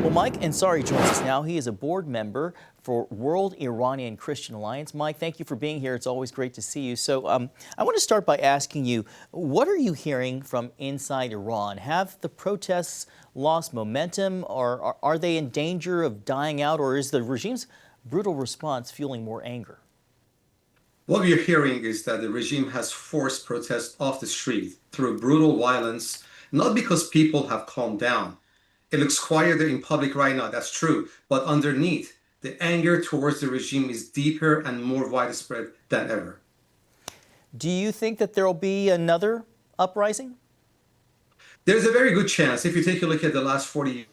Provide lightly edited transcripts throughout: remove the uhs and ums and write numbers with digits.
Well, Mike Ansari joins us now. He is a board member for World Iranian Christian Alliance. Mike, thank you for being here. It's always great to see you. So I want to start by asking you, what are you hearing from inside Iran? Have the protests lost momentum, or are they in danger of dying out, or is the regime's brutal response fueling more anger? What we're hearing is that the regime has forced protests off the street through brutal violence, not because people have calmed down. It looks quieter in public right now, that's true. But underneath, the anger towards the regime is deeper and more widespread than ever. Do you think that there will be another uprising? There's a very good chance, if you take a look at the last 40 years,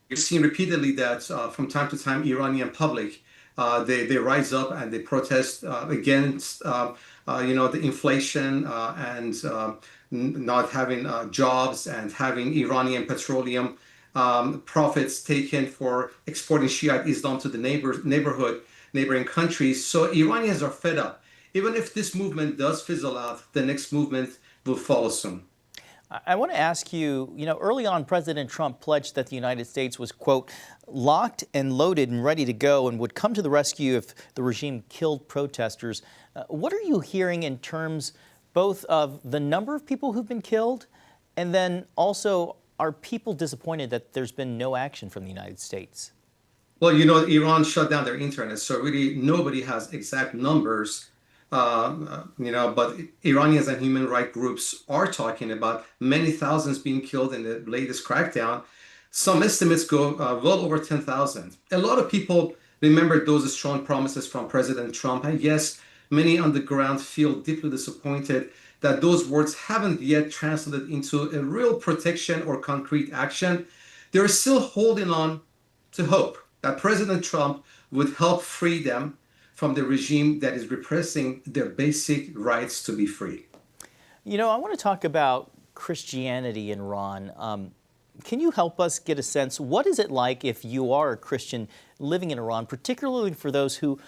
you've seen repeatedly that from time to time, Iranian public, they rise up and they protest against the inflation and not having jobs and having Iranian petroleum profits taken for exporting Shiite Islam to the neighboring countries. So Iranians are fed up. Even if this movement does fizzle out, the next movement will follow soon. I want to ask you, early on, President Trump pledged that the United States was, quote, locked and loaded and ready to go and would come to the rescue if the regime killed protesters. What are you hearing in terms both of the number of people who've been killed, and then also, are people disappointed that there's been no action from the United States? Well, Iran shut down their internet, so really nobody has exact numbers. But Iranians and human rights groups are talking about many thousands being killed in the latest crackdown. Some estimates go well over 10,000. A lot of people remember those strong promises from President Trump. And yes, many on the ground feel deeply disappointed that those words haven't yet translated into a real protection or concrete action. They're still holding on to hope that President Trump would help free them from the regime that is repressing their basic rights to be free. I want to talk about Christianity in Iran. Can you help us get a sense, what is it like if you are a Christian living in Iran, particularly for those who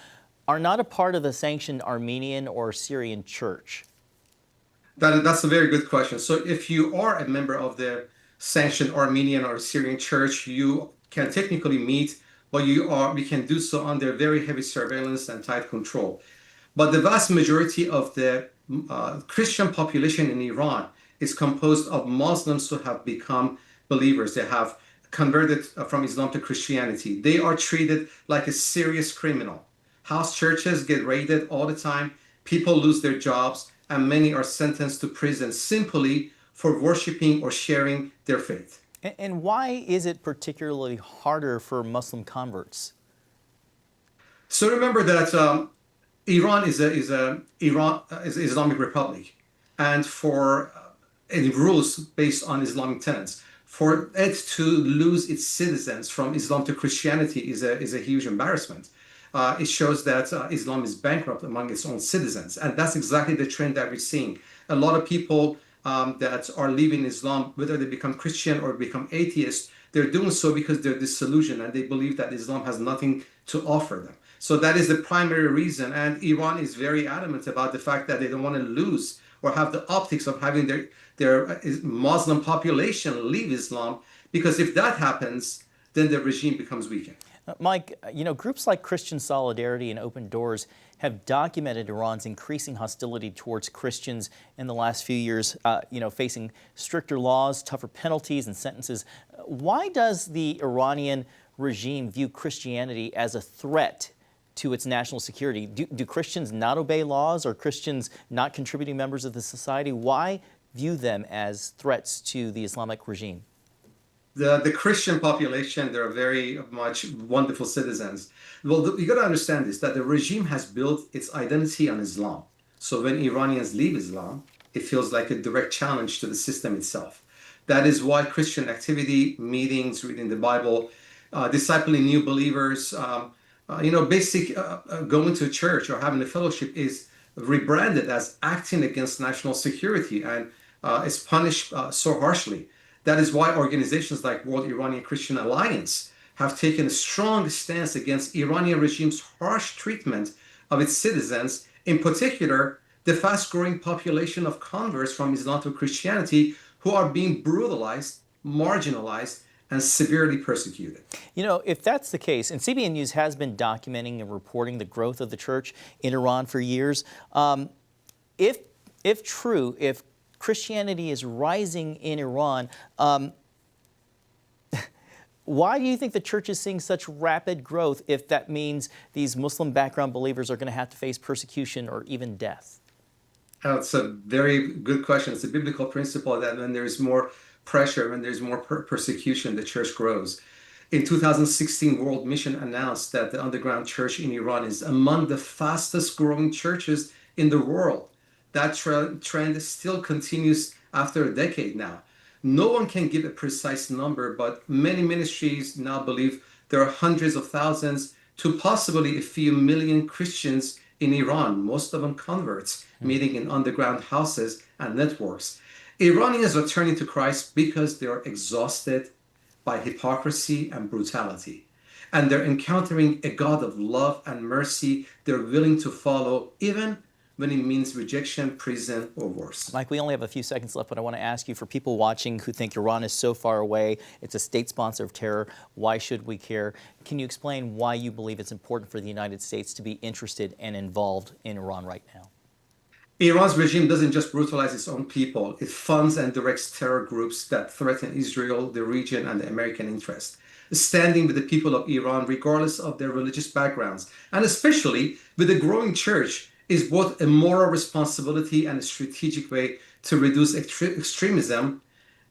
are not a part of the sanctioned Armenian or Syrian church? That's a very good question. So if you are a member of the sanctioned Armenian or Syrian church, you can technically meet, but we can do so under very heavy surveillance and tight control. But the vast majority of the Christian population in Iran is composed of Muslims who have become believers. They have converted from Islam to Christianity. They are treated like a serious criminal. House churches get raided all the time. People lose their jobs, and many are sentenced to prison simply for worshiping or sharing their faith. And why is it particularly harder for Muslim converts? So remember that Iran is an Islamic republic, and it rules based on Islamic tenets. For it to lose its citizens from Islam to Christianity is a huge embarrassment. It shows that Islam is bankrupt among its own citizens, and that's exactly the trend that we're seeing. A lot of people that are leaving Islam, whether they become Christian or become atheist, they're doing so because they're disillusioned and they believe that Islam has nothing to offer them. So that is the primary reason. And Iran is very adamant about the fact that they don't want to lose or have the optics of having their Muslim population leave Islam, because if that happens, then the regime becomes weakened. Mike, groups like Christian Solidarity and Open Doors have documented Iran's increasing hostility towards Christians in the last few years, facing stricter laws, tougher penalties and sentences. Why does the Iranian regime view Christianity as a threat to its national security? Do Christians not obey laws? Or Christians not contributing members of the society? Why view them as threats to the Islamic regime? The Christian population, they're very much wonderful citizens. Well, you got to understand this, that the regime has built its identity on Islam. So when Iranians leave Islam, it feels like a direct challenge to the system itself. That is why Christian activity, meetings, reading the Bible, discipling new believers, going to church or having a fellowship is rebranded as acting against national security, and is punished so harshly. That is why organizations like World Iranian Christian Alliance have taken a strong stance against Iranian regime's harsh treatment of its citizens, in particular, the fast-growing population of converts from Islam to Christianity who are being brutalized, marginalized, and severely persecuted. You know, if that's the case, and CBN News has been documenting and reporting the growth of the church in Iran for years, if true, if Christianity is rising in Iran, why do you think the church is seeing such rapid growth if that means these Muslim background believers are going to have to face persecution or even death? It's a very good question. It's a biblical principle that when there's more pressure, when there's more persecution, the church grows. In 2016, World Mission announced that the underground church in Iran is among the fastest growing churches in the world. That trend still continues after a decade now. No one can give a precise number, but many ministries now believe there are hundreds of thousands to possibly a few million Christians in Iran, most of them converts, meeting in underground houses and networks. Iranians are turning to Christ because they are exhausted by hypocrisy and brutality. And they're encountering a God of love and mercy they're willing to follow, even when it means rejection, prison, or worse. Mike, we only have a few seconds left, but I want to ask you, for people watching who think Iran is so far away, it's a state sponsor of terror, why should we care? Can you explain why you believe it's important for the United States to be interested and involved in Iran right now? Iran's regime doesn't just brutalize its own people, it funds and directs terror groups that threaten Israel, the region, and the American interest. Standing with the people of Iran, regardless of their religious backgrounds, and especially with the growing church, is both a moral responsibility and a strategic way to reduce extremism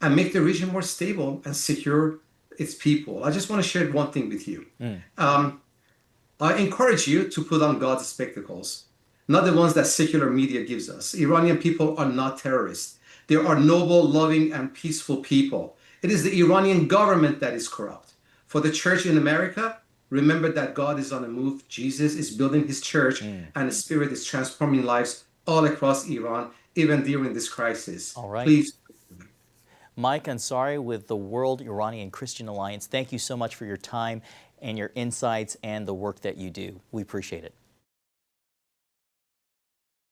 and make the region more stable and secure its people. I just want to share one thing with you. I encourage you to put on God's spectacles, not the ones that secular media gives us. Iranian people are not terrorists. They are noble, loving, and peaceful people. It is the Iranian government that is corrupt. For the church in America, remember that God is on the move. Jesus is building his church, and the Spirit is transforming lives all across Iran, even during this crisis. All right. Please. Mike Ansari with the World Iranian Christian Alliance, thank you so much for your time and your insights and the work that you do. We appreciate it.